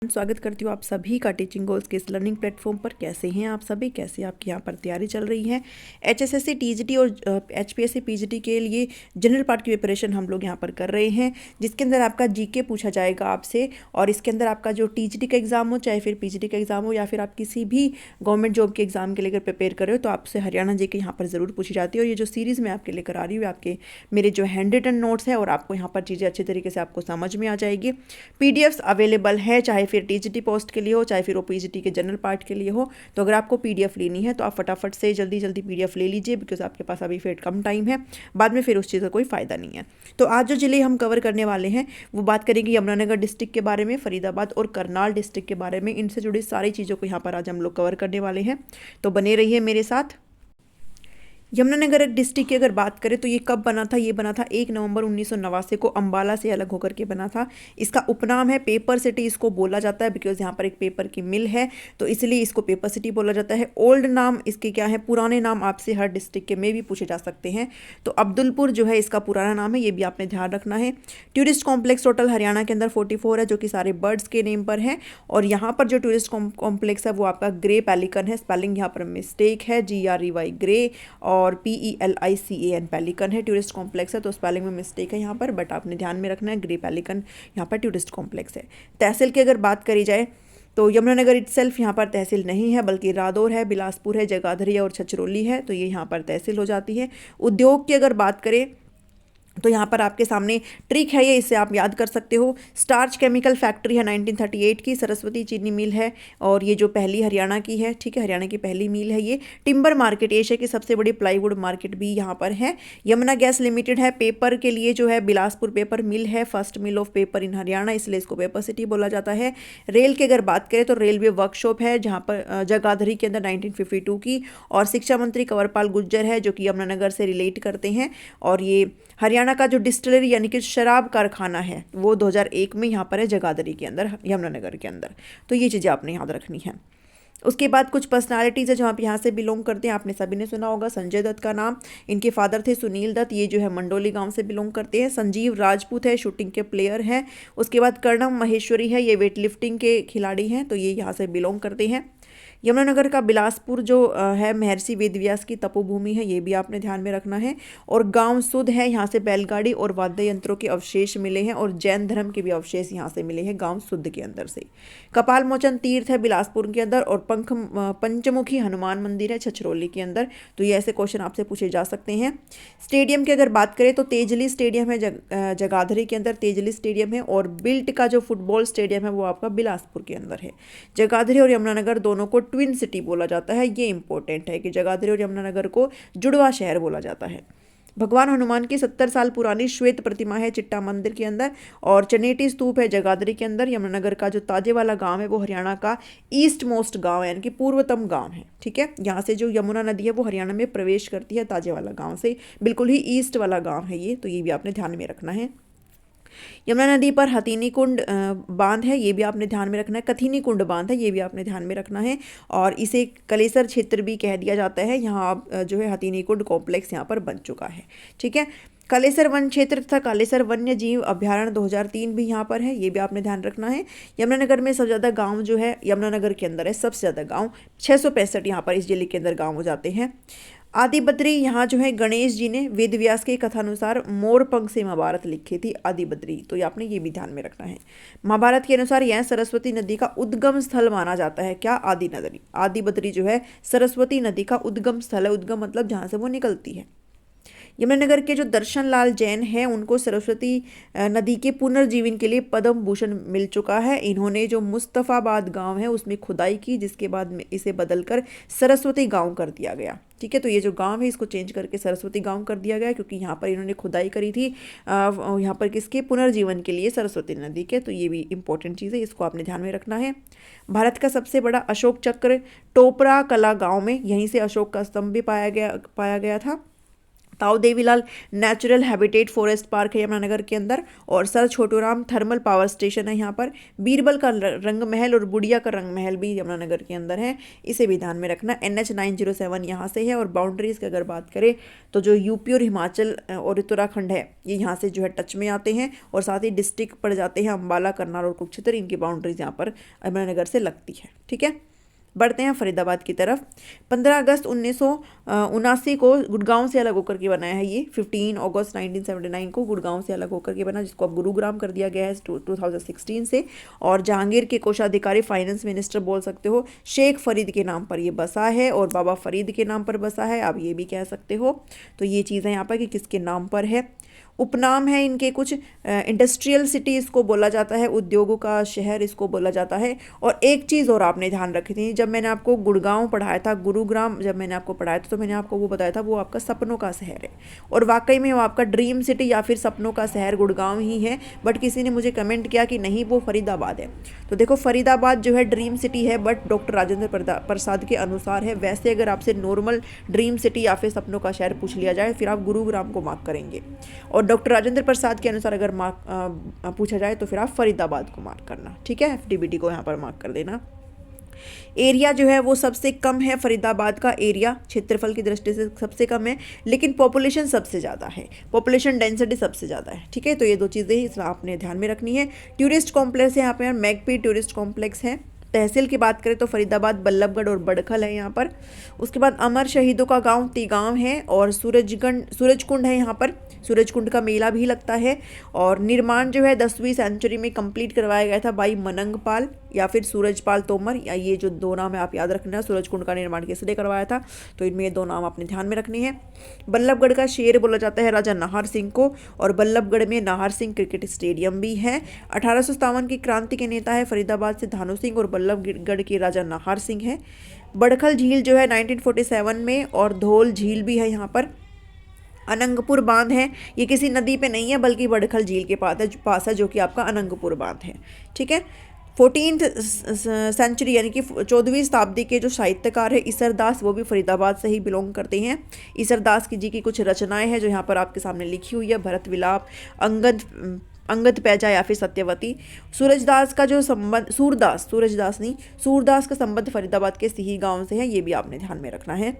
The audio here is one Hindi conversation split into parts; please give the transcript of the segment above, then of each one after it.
स्वागत करती हूँ आप सभी का टीचिंग गोल्स के इस लर्निंग प्लेटफॉर्म पर। कैसे हैं आप सभी, कैसे आपकी यहाँ पर तैयारी चल रही है। एचएसएससी टीजीटी और एचपीएससी पीजीटी के लिए जनरल पार्ट की प्रिपरेशन हम लोग यहाँ पर कर रहे हैं, जिसके अंदर आपका जीके पूछा जाएगा आपसे। और इसके अंदर आपका जो टीजीटी का एग्जाम हो, चाहे फिर पीजीटी का एग्जाम हो, या फिर आप किसी भी गवर्नमेंट जॉब के एग्जाम के लेकर प्रिपेयर कर रहे हो, तो आपसे हरियाणा जीके यहाँ पर ज़रूर पूछी जाती है। और ये जो सीरीज़ मैं आपके लेकर आ रही हूँ, आपके मेरे जो हैंड रिटन नोट्स है, और आपको यहाँ पर चीज़ें अच्छे तरीके से आपको समझ में आ जाएगी। पीडीएफ्स अवेलेबल है, चाहे फिर टीजीटी पोस्ट के लिए हो, चाहे फिर ओपीजीटी के जनरल पार्ट के लिए हो। तो अगर आपको पीडीएफ लेनी है तो आप फटाफट से जल्दी जल्दी पीडीएफ ले लीजिए, बिकॉज आपके पास अभी फिर कम टाइम है, बाद में फिर उस चीज़ का कोई फ़ायदा नहीं है। तो आज जो जिले हम कवर करने वाले हैं वो बात करेंगे यमुनानगर डिस्ट्रिक्ट के बारे में, फरीदाबाद और करनाल डिस्ट्रिक्ट के बारे में। इनसे जुड़ी सारी चीज़ों को यहाँ पर आज हम लोग कवर करने वाले हैं, तो बने रहिए मेरे साथ। यमुनानगर डिस्ट्रिक्ट की अगर बात करें तो ये कब बना था, ये बना था 1 नवंबर 1989 को अम्बाला से अलग होकर के बना था। इसका उपनाम है पेपर सिटी, इसको बोला जाता है बिकॉज यहाँ पर एक पेपर की मिल है, तो इसलिए इसको पेपर सिटी बोला जाता है। ओल्ड नाम इसके क्या है, पुराने नाम आपसे हर डिस्ट्रिक्ट के में भी पूछे जा सकते हैं। तो अब्दुलपुर जो है इसका पुराना नाम है, ये भी आपने ध्यान रखना है। टूरिस्ट कॉम्प्लेक्स टोटल हरियाणा के अंदर 44 है, जो कि सारे बर्ड्स के नेम पर है। और यहाँ पर जो टूरिस्ट कॉम्प्लेक्स है वो आपका ग्रे पेलिकन है, स्पेलिंग यहाँ पर मिस्टेक है, GREY ग्रे और PELICAN पेलिकन है। टूरिस्ट कॉम्प्लेक्स है तो स्पेलिंग में मिस्टेक है यहाँ पर, बट आपने ध्यान में रखना है ग्रे पेलिकन यहाँ पर टूरिस्ट कॉम्प्लेक्स है। तहसील की अगर बात करी जाए तो यमुनानगर इटसेल्फ यहाँ पर तहसील नहीं है, बल्कि रादौर है, बिलासपुर है, जगाधरी और छछरौली है, तो ये यहाँ पर तहसील हो जाती है। उद्योग की अगर बात करें तो यहाँ पर आपके सामने ट्रिक है, ये इसे आप याद कर सकते हो। स्टार्च केमिकल फैक्ट्री है 1938 की, सरस्वती चीनी मिल है, और ये जो पहली हरियाणा की है, ठीक है, हरियाणा की पहली मिल है ये। टिम्बर मार्केट एशिया की सबसे बड़ी प्लाईवुड मार्केट भी यहाँ पर है। यमुना गैस लिमिटेड है, पेपर के लिए जो है बिलासपुर पेपर मिल है, first mill of paper in Haryana, इसलिए इसको पेपर सिटी बोला जाता है। रेल की अगर बात करें तो रेलवे वर्कशॉप है जहाँ पर जगाधरी के अंदर 1952 की, और शिक्षा मंत्री कंवरपाल गुर्जर है जो कि यमुनानगर से रिलेट करते हैं। और ये हरियाणा का जो डिस्टिलरी यानी कि शराब कारखाना है वो 2001 में यहाँ पर है, जगाधरी के अंदर, यमुनानगर के अंदर। तो ये चीज़ें आपने याद रखनी है। उसके बाद कुछ पर्सनालिटीज़ है जो आप यहाँ से बिलोंग करते हैं, आपने सभी ने सुना होगा संजय दत्त का नाम। इनके फादर थे सुनील दत्त, ये जो है मंडोली गांव से बिलोंग करते हैं। संजीव राजपूत है, शूटिंग के प्लेयर हैं। उसके बाद कर्णम महेश्वरी है, ये वेट लिफ्टिंग के खिलाड़ी हैं, तो ये यहाँ से बिलोंग करते हैं। यमुनानगर का बिलासपुर जो है महर्षि वेदव्यास की तपोभूमि है, ये भी आपने ध्यान में रखना है। और गांव सुध है, यहाँ से बैलगाड़ी और वाद्य यंत्रों के अवशेष मिले हैं, और जैन धर्म के भी अवशेष यहाँ से मिले हैं गांव सुध के अंदर से। कपाल मोचन तीर्थ है बिलासपुर के अंदर, और पंचमुखी हनुमान मंदिर है छछरौली के अंदर। तो ये ऐसे क्वेश्चन आपसे पूछे जा सकते हैं। स्टेडियम की अगर बात करें तो तेजली स्टेडियम है जगाधरी के अंदर, तेजली स्टेडियम है। और बिल्ट का जो फुटबॉल स्टेडियम है वो आपका बिलासपुर के अंदर है। जगाधरी और यमुनानगर दोनों को ट्विन सिटी बोला जाता है, ये इंपॉर्टेंट है कि जगाधरी और यमुनानगर को जुड़वा शहर बोला जाता है। भगवान हनुमान की 70 साल पुरानी श्वेत प्रतिमा है चिट्टा मंदिर के अंदर। और चनेटी स्तूप है जगाधरी के अंदर। यमुनानगर का जो ताजे वाला गांव है वो हरियाणा का ईस्ट मोस्ट गांव है, यानी कि पूर्वतम गांव है, ठीक है। यहाँ से जो यमुना नदी है वो हरियाणा में प्रवेश करती है ताजे वाला गाँव से, बिल्कुल ही ईस्ट वाला गाँव है ये, तो ये भी आपने ध्यान में रखना है। यमुना नदी पर हथीनी कुंड बांध है, ये भी आपने ध्यान में रखना है। कथीनी कुंड बांध है, ये भी आपने ध्यान में रखना है। और इसे कलेसर क्षेत्र भी कह दिया जाता है। यहाँ जो है हथीनी कुंड कॉम्प्लेक्स यहाँ पर बन चुका है, ठीक है। कालेसर वन क्षेत्र तथा कालेसर वन्य जीव अभ्यारण्य 2003 भी यहाँ पर है, ये भी आपने ध्यान रखना है। यमुनानगर में सबसे ज़्यादा गांव जो है यमुनानगर के अंदर है, सबसे ज़्यादा गांव 665 यहाँ पर इस जिले के अंदर गांव हो जाते हैं। आदि बद्री, यहाँ जो है गणेश जी ने वेद व्यास के कथानुसार मोर पंख से महाभारत लिखी थी, आदि बद्री, तो आपने ये भी ध्यान में रखना है। महाभारत के अनुसार यह सरस्वती नदी का उद्गम स्थल माना जाता है, क्या, आदि नदी। आदि बद्री जो है सरस्वती नदी का उद्गम स्थल है, उद्गम मतलब जहाँ से वो निकलती है। यमुनानगर के जो दर्शन लाल जैन हैं उनको सरस्वती नदी के पुनर्जीवन के लिए पद्म भूषण मिल चुका है। इन्होंने जो मुस्तफ़ाबाद गांव है उसमें खुदाई की, जिसके बाद इसे बदलकर सरस्वती गांव कर दिया गया, ठीक है। तो ये जो गांव है इसको चेंज करके सरस्वती गांव कर दिया गया, क्योंकि यहाँ पर इन्होंने खुदाई करी थी यहाँ पर किसके, पुनर्जीवन के लिए, सरस्वती नदी के। तो ये भी इंपॉर्टेंट चीज़ है, इसको आपने ध्यान में रखना है। भारत का सबसे बड़ा अशोक चक्र टोपरा कला गाँव में, यहीं से अशोक का स्तंभ भी पाया गया था। ताऊ Devilal natural habitat forest park है यमुनानगर के अंदर, और sir Chhoturam thermal power station है यहाँ पर। बीरबल का रंग महल और बुढ़िया का रंग महल भी यमुनानगर के अंदर है, इसे भी ध्यान में रखना। NH 907 यहाँ से है। और बाउंड्रीज की अगर बात करें तो जो यूपी और हिमाचल और उत्तराखंड है ये यहाँ से जो है टच में आते हैं, और साथ ही डिस्ट्रिक्ट पड़ जाते हैं अम्बाला, करनाल और कुरुक्षेत्र, इनकी बाउंड्रीज यहाँ पर यमुनानगर से लगती है। ठीक है, बढ़ते हैं फरीदाबाद की तरफ। 15 अगस्त 1979 को गुड़गांव से अलग होकर के बनाया है ये। 15 अगस्त 1979 को गुड़गांव से अलग होकर के बना, जिसको अब गुरुग्राम कर दिया गया है 2016 से। और जहांगीर के कोषाधिकारी, फाइनेंस मिनिस्टर बोल सकते हो, शेख फरीद के नाम पर ये बसा है और बाबा फरीद के नाम पर बसा है, आप ये भी कह सकते हो। तो ये चीज़ें यहाँ पर कि किसके नाम पर है। उपनाम है इनके कुछ, इंडस्ट्रियल सिटी इसको बोला जाता है, उद्योगों का शहर इसको बोला जाता है। और एक चीज़ और आपने ध्यान रखी थी, जब मैंने आपको गुड़गांव पढ़ाया था, गुरुग्राम जब मैंने आपको पढ़ाया था तो मैंने आपको वो बताया था वो आपका सपनों का शहर है, और वाकई में वो आपका ड्रीम सिटी या फिर सपनों का शहर गुड़गांव ही है। बट किसी ने मुझे कमेंट किया कि नहीं वो फरीदाबाद है। तो देखो फरीदाबाद जो है ड्रीम सिटी है, बट डॉक्टर राजेंद्र प्रसाद के अनुसार है। वैसे अगर आपसे नॉर्मल ड्रीम सिटी या फिर सपनों का शहर पूछ लिया जाए फिर आप गुरुग्राम को मार्क करेंगे, और डॉक्टर राजेंद्र प्रसाद के अनुसार अगर मार्क पूछा जाए तो फिर आप फरीदाबाद को मार्क करना। ठीक है, FDBD को यहाँ पर मार्क कर देना। एरिया जो है वो सबसे कम है, फरीदाबाद का एरिया क्षेत्रफल की दृष्टि से सबसे कम है, लेकिन पॉपुलेशन सबसे ज़्यादा है, पॉपुलेशन डेंसिटी सबसे ज़्यादा है। ठीक है, तो ये दो चीज़ें ही इसमें आपने ध्यान में रखनी है। टूरिस्ट कॉम्प्लेक्स है यहाँ पे, मैगपी टूरिस्ट कॉम्प्लेक्स है। तहसील की बात करें तो फरीदाबाद, बल्लभगढ़ और बड़खल है यहाँ पर। उसके बाद अमर शहीदों का गांव तिगांव है, और सूरजकुंड है यहाँ पर, सूरजकुंड का मेला भी लगता है। और निर्माण जो है 10वीं सेंचुरी में कंप्लीट करवाया गया था बाई मनंगपाल या फिर सूरजपाल तोमर, या ये जो दो नाम है आप याद रखना, सूरजकुंड का निर्माण किसने करवाया था, तो इनमें ये दो नाम आपने ध्यान में रखने हैं। बल्लभगढ़ का शेर बोला जाता है राजा नाहर सिंह को, और बल्लभगढ़ में नाहर सिंह क्रिकेट स्टेडियम भी है। 1857 की क्रांति के नेता है फरीदाबाद से धानु सिंह, और बल्लभगढ़ के राजा नाहर सिंह है। बड़खल झील जो है 1947 में, और धौल झील भी है यहाँ पर। अनंगपुर बांध है, ये किसी नदी पे नहीं है बल्कि बड़खल झील के पास है जो कि आपका अनंगपुर बांध है। ठीक है, 14th सेंचुरी यानी कि 14वीं शताब्दी के जो साहित्यकार है ईसरदास, वो भी फरीदाबाद से ही बिलोंग करते हैं। ईसरदास की जी की कुछ रचनाएं हैं जो यहाँ पर आपके सामने लिखी हुई है, भरत विलाप, अंगद पैजा या फिर सत्यवती। सूरजदास का जो संबंध, सूरदास का संबंध फरीदाबाद के सिही गांव से है, ये भी आपने ध्यान में रखना है।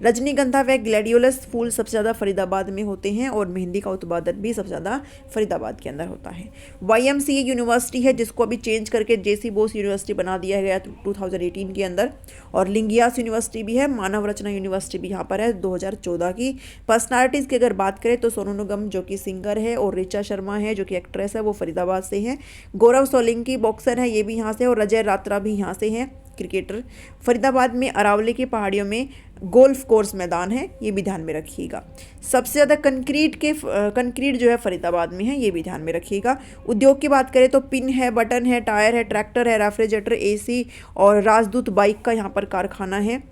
रजनीगंधा व ग्लैडियोलस फूल सबसे ज़्यादा फरीदाबाद में होते हैं, और मेहंदी का उत्पादन भी सबसे ज़्यादा फरीदाबाद के अंदर होता है। YMCA यूनिवर्सिटी है जिसको अभी चेंज करके JC बोस यूनिवर्सिटी बना दिया गया 2018 के अंदर, और लिंगियास यूनिवर्सिटी भी है। मानव रचना यूनिवर्सिटी भी यहाँ पर है 2014 की। पर्सनालिटीज़ की अगर बात करें तो सोनू निगम जो कि सिंगर है, और ऋचा शर्मा है जो कि एक्ट्रेस है, वो फरीदाबाद से है। गौरव सोलंकी बॉक्सर है, ये भी यहाँ से, और अजय रात्रा भी यहाँ से है, क्रिकेटर। फरीदाबाद में अरावली की पहाड़ियों में गोल्फ कोर्स मैदान है, ये भी ध्यान में रखिएगा। सबसे ज़्यादा कंक्रीट जो है फरीदाबाद में है, ये भी ध्यान में रखिएगा। उद्योग की बात करें तो पिन है, बटन है, टायर है, ट्रैक्टर है, रेफ्रिजरेटर, AC और राजदूत बाइक का यहाँ पर कारखाना है।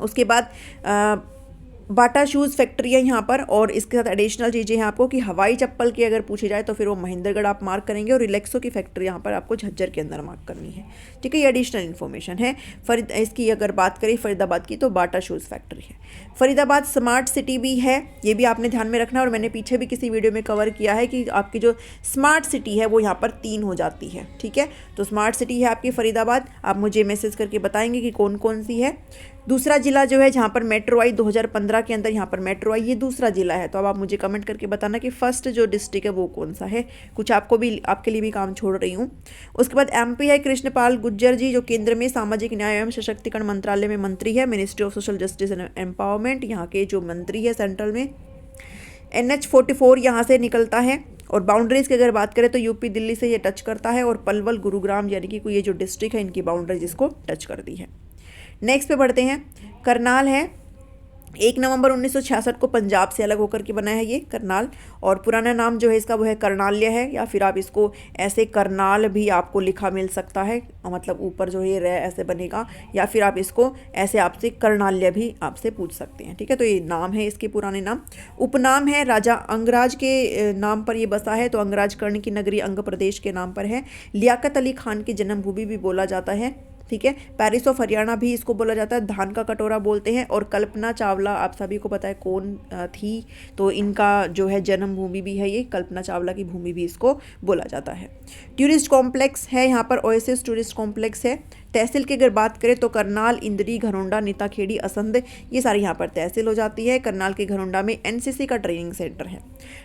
उसके बाद बाटा शूज़ फैक्ट्री है यहाँ पर, और इसके साथ एडिशनल चीज़ें हैं आपको कि हवाई चप्पल की अगर पूछी जाए तो फिर वो महेंद्रगढ़ आप मार्क करेंगे, और रिलैक्सो की फैक्ट्री यहाँ पर आपको झज्जर के अंदर मार्क करनी है। ठीक है, ये एडिशनल इन्फॉर्मेशन है। इसकी अगर बात करें फरीदाबाद की तो बाटा शूज़ फैक्ट्री है। फरीदाबाद स्मार्ट सिटी भी है, ये भी आपने ध्यान में रखना है, और मैंने पीछे भी किसी वीडियो में कवर किया है कि आपकी जो स्मार्ट सिटी है वो यहाँ पर 3 हो जाती है। ठीक है, तो स्मार्ट सिटी है आपकी फरीदाबाद, आप मुझे मैसेज करके बताएंगे कि कौन कौन सी है। दूसरा जिला जो है जहाँ पर मेट्रो आई 2015 के अंदर, यहाँ पर मेट्रो आई, ये दूसरा जिला है। तो अब आप मुझे कमेंट करके बताना कि फर्स्ट जो डिस्ट्रिक्ट है वो कौन सा है, कुछ आपके लिए भी काम छोड़ रही हूँ। उसके बाद MP है कृष्णपाल गुर्जर जी, जो केंद्र में सामाजिक न्याय एवं सशक्तिकरण मंत्रालय में मंत्री है, ministry of social justice and empowerment यहाँ के जो मंत्री है सेंट्रल में। NH 44 यहाँ से निकलता है, और बाउंड्रीज की अगर बात करें तो यूपी दिल्ली से ये टच करता है, और पलवल गुरुग्राम यानी कि ये जो डिस्ट्रिक्ट है इनकी बाउंड्रीज इसको टच कर दी है। नेक्स्ट पे बढ़ते हैं, करनाल है। 1 नवंबर 1966 को पंजाब से अलग होकर के बना है ये करनाल, और पुराना नाम जो है इसका वो है करनाल्य है, या फिर आप इसको ऐसे करनाल भी आपको लिखा मिल सकता है, मतलब ऊपर जो है ऐसे बनेगा, या फिर आप इसको ऐसे आपसे करनाल्य भी आपसे पूछ सकते हैं। ठीक है, तो ये नाम है इसके पुराने नाम। उपनाम है राजा अंगराज के नाम पर ये बसा है, तो अंगराज कर्ण की नगरी अंग प्रदेश के नाम पर है। लियाकत अली खान की जन्मभूमि भी बोला जाता है। ठीक है। पेरिस ऑफ हरियाणा भी इसको बोला जाता है, धान का कटोरा बोलते हैं। और कल्पना चावला आप सभी को पता है कौन थी, तो इनका जो है जन्मभूमि भी है ये, कल्पना चावला की भूमि भी इसको बोला जाता है। टूरिस्ट कॉम्प्लेक्स है यहाँ पर, ओएसिस टूरिस्ट कॉम्प्लेक्स है। तहसील की अगर बात करें तो करनाल, इंदरी, घरौंडा, नीताखेड़ी, असंध, ये सारी यहाँ पर तहसील हो जाती है। करनाल के घरौंडा में एनसीसी का ट्रेनिंग सेंटर है।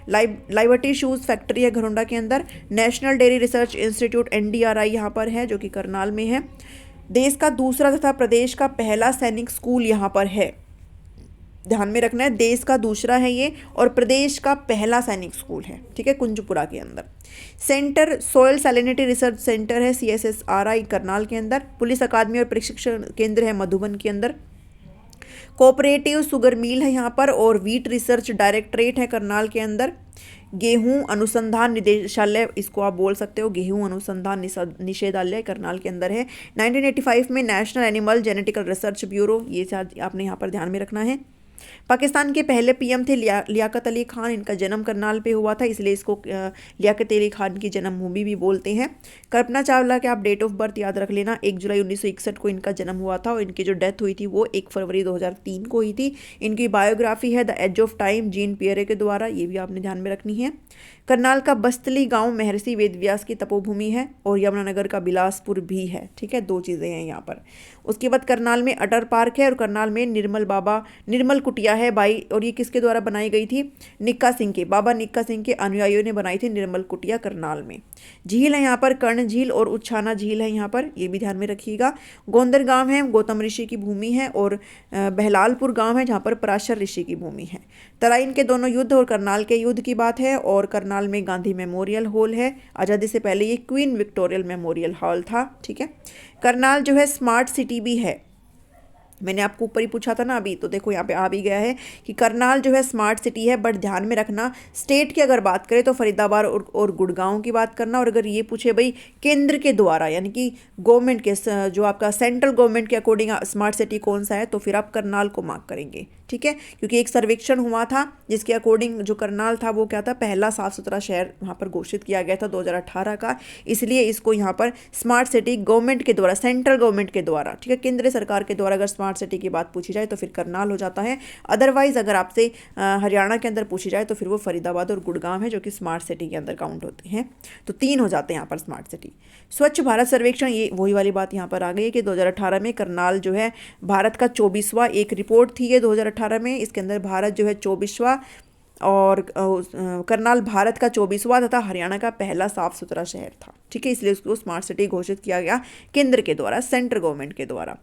लाइबर्टी शूज़ फैक्ट्री है घरौंडा के अंदर। National dairy research institute NDRI यहाँ पर है, जो कि करनाल में है। देश का दूसरा तथा प्रदेश का पहला सैनिक स्कूल यहाँ पर है, ध्यान में रखना है, देश का दूसरा है ये और प्रदेश का पहला सैनिक स्कूल है, ठीक है, कुंजपुरा के अंदर। Centre soil salinity research centre है CSSRI करनाल के अंदर। पुलिस अकादमी और प्रशिक्षण केंद्र है मधुबन के अंदर। कोऑपरेटिव शुगर मिल है यहाँ पर और वीट रिसर्च डायरेक्टरेट है करनाल के अंदर। गेहूं अनुसंधान निदेशालय इसको आप बोल सकते हो, गेहूं अनुसंधान निषेधालय करनाल के अंदर है। 1985 में national animal genetical research bureau, ये आपने यहाँ पर ध्यान में रखना है। पाकिस्तान के पहले PM थे लियाकत अली खान, इनका जन्म करनाल पे हुआ था, इसलिए इसको लियाकत अली खान की जन्मभूमि भी बोलते हैं। कल्पना चावला के आप डेट ऑफ बर्थ याद रख लेना, 1 जुलाई 1961 को इनका जन्म हुआ था और इनकी जो डेथ हुई थी वो 1 फरवरी 2003 को हुई थी। इनकी बायोग्राफी है the age of time, Jean Pierre के द्वारा, ये भी आपने ध्यान में रखनी है। करनाल का बस्तली गांव महर्षि वेदव्यास की तपोभूमि है और यमुनानगर का बिलासपुर भी है, ठीक है, 2 चीज़ें हैं यहाँ पर। उसके बाद करनाल में अटर पार्क है और करनाल में निर्मल कुटिया है भाई, और ये किसके द्वारा बनाई गई थी? निक्का सिंह के, बाबा निक्का सिंह के अनुयायियों ने बनाई थी निर्मल कुटिया करनाल में। झील है यहाँ पर कर्ण झील और उच्छाना झील है यहाँ पर, ये भी ध्यान में रखिएगा। गोंदर गांव है, गौतम ऋषि की भूमि है और बहलालपुर गांव है जहाँ पर पराशर ऋषि की भूमि है। तराइन के दोनों युद्ध और करनाल के युद्ध की बात है और करनाल में गांधी मेमोरियल हॉल है, आज़ादी से पहले ये क्वीन विक्टोरियल मेमोरियल हॉल था, ठीक है। करनाल जो है स्मार्ट सिटी भी है, मैंने आपको ऊपर ही पूछा था ना अभी, तो देखो यहाँ पे आ भी गया है कि करनाल जो है स्मार्ट सिटी है। बट ध्यान में रखना, स्टेट की अगर बात करें तो फरीदाबाद और गुड़गांव की बात करना, और अगर ये पूछे भाई केंद्र के द्वारा यानी कि गवर्नमेंट के, जो आपका सेंट्रल गवर्नमेंट के अकॉर्डिंग स्मार्ट सिटी कौन सा है, तो फिर आप करनाल को मार्क करेंगे, ठीक है। क्योंकि एक सर्वेक्षण हुआ था जिसके अकॉर्डिंग जो करनाल था वो क्या था, पहला साफ सुथरा शहर वहाँ पर घोषित किया गया था 2018 का, इसलिए इसको यहाँ पर स्मार्ट सिटी गवर्नमेंट के द्वारा, सेंट्रल गवर्नमेंट के द्वारा, ठीक है, केंद्र सरकार के द्वारा अगर स्मार्ट सिटी की बात पूछी जाए तो फिर करनाल हो जाता है। अदरवाइज अगर आपसे हरियाणा के अंदर पूछी जाए तो फिर वो फरीदाबाद और गुड़गांव है जो कि स्मार्ट सिटी के अंदर काउंट होते हैं, तो 3 हो जाते हैं यहाँ पर स्मार्ट सिटी। स्वच्छ भारत सर्वेक्षण, ये वही वाली बात यहाँ पर आ गई कि 2018 में करनाल जो है भारत का 24वां, एक रिपोर्ट थी ये 2018 में, इसके अंदर भारत जो है 24वां और करनाल भारत का 24वां तथा हरियाणा का पहला साफ सुथरा शहर था, ठीक है, इसलिए उसको स्मार्ट सिटी घोषित किया गया केंद्र के द्वारा, सेंट्रल गवर्नमेंट के द्वारा।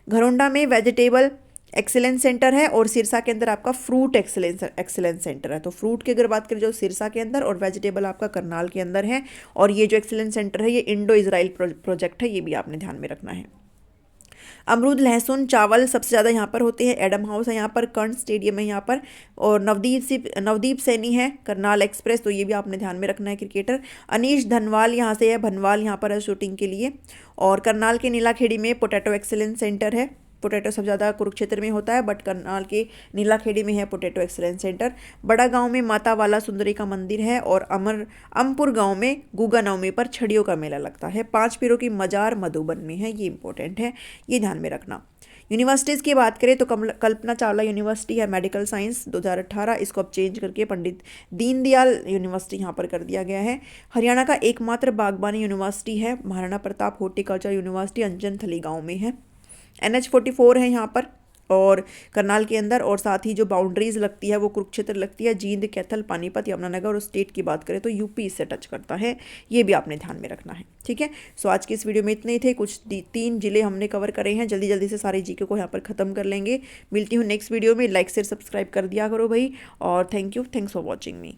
घरौंडा में वेजिटेबल एक्सीलेंस सेंटर है और सिरसा के अंदर आपका फ्रूट एक्सीलेंस सेंटर है। तो फ्रूट की अगर बात करें जो सिरसा के अंदर, और वेजिटेबल आपका करनाल के अंदर है। और ये जो एक्सीलेंस सेंटर है ये इंडो इजराइल प्रोजेक्ट है, ये भी आपने ध्यान में रखना है। अमरूद, लहसुन, चावल सबसे ज़्यादा यहाँ पर होते हैं। एडम हाउस है यहाँ पर, कर्ण स्टेडियम है यहाँ पर, और नवदीप सैनी है करनाल एक्सप्रेस, तो ये भी आपने ध्यान में रखना है क्रिकेटर। अनीश धनवाल यहाँ से है, भनवाल यहाँ पर है शूटिंग के लिए। और करनाल के नीलाखेड़ी में पोटैटो एक्सीलेंस सेंटर है, पोटैटो सबसे ज़्यादा कुरुक्षेत्र में होता है बट करनाल के नीलाखेड़ी में है पोटैटो एक्सीलेंस सेंटर। बड़ा गांव में माता वाला सुंदरी का मंदिर है और अमपुर गांव में गुगा नवमी पर छड़ियों का मेला लगता है। 5 पीरों की मजार मधुबन में है, ये इंपॉर्टेंट है, ये ध्यान में रखना। यूनिवर्सिटीज़ की बात करें तो कल्पना चावला यूनिवर्सिटी है मेडिकल साइंस 2018, इसको अब चेंज करके पंडित दीनदयाल यूनिवर्सिटी यहाँ पर कर दिया गया है। हरियाणा का एकमात्र बागबानी यूनिवर्सिटी है महाराणा प्रताप हॉर्टिकल्चर यूनिवर्सिटी, अंजनथली गाँव में है। NH44 है यहाँ पर और करनाल के अंदर, और साथ ही जो बाउंड्रीज लगती है वो कुरुक्षेत्र लगती है, जींद, कैथल, पानीपत, यमुनानगर। और स्टेट की बात करें तो यूपी इससे टच करता है, ये भी आपने ध्यान में रखना है, ठीक है। सो आज की इस वीडियो में इतने ही थे, कुछ 3 जिले हमने कवर करे हैं। जल्दी जल्दी से सारे जीके को यहाँ पर ख़त्म कर लेंगे। मिलती हूँ नेक्स्ट वीडियो में, लाइक शेयर सब्सक्राइब कर दिया करो भाई, और थैंक्स फॉर वॉचिंग मी।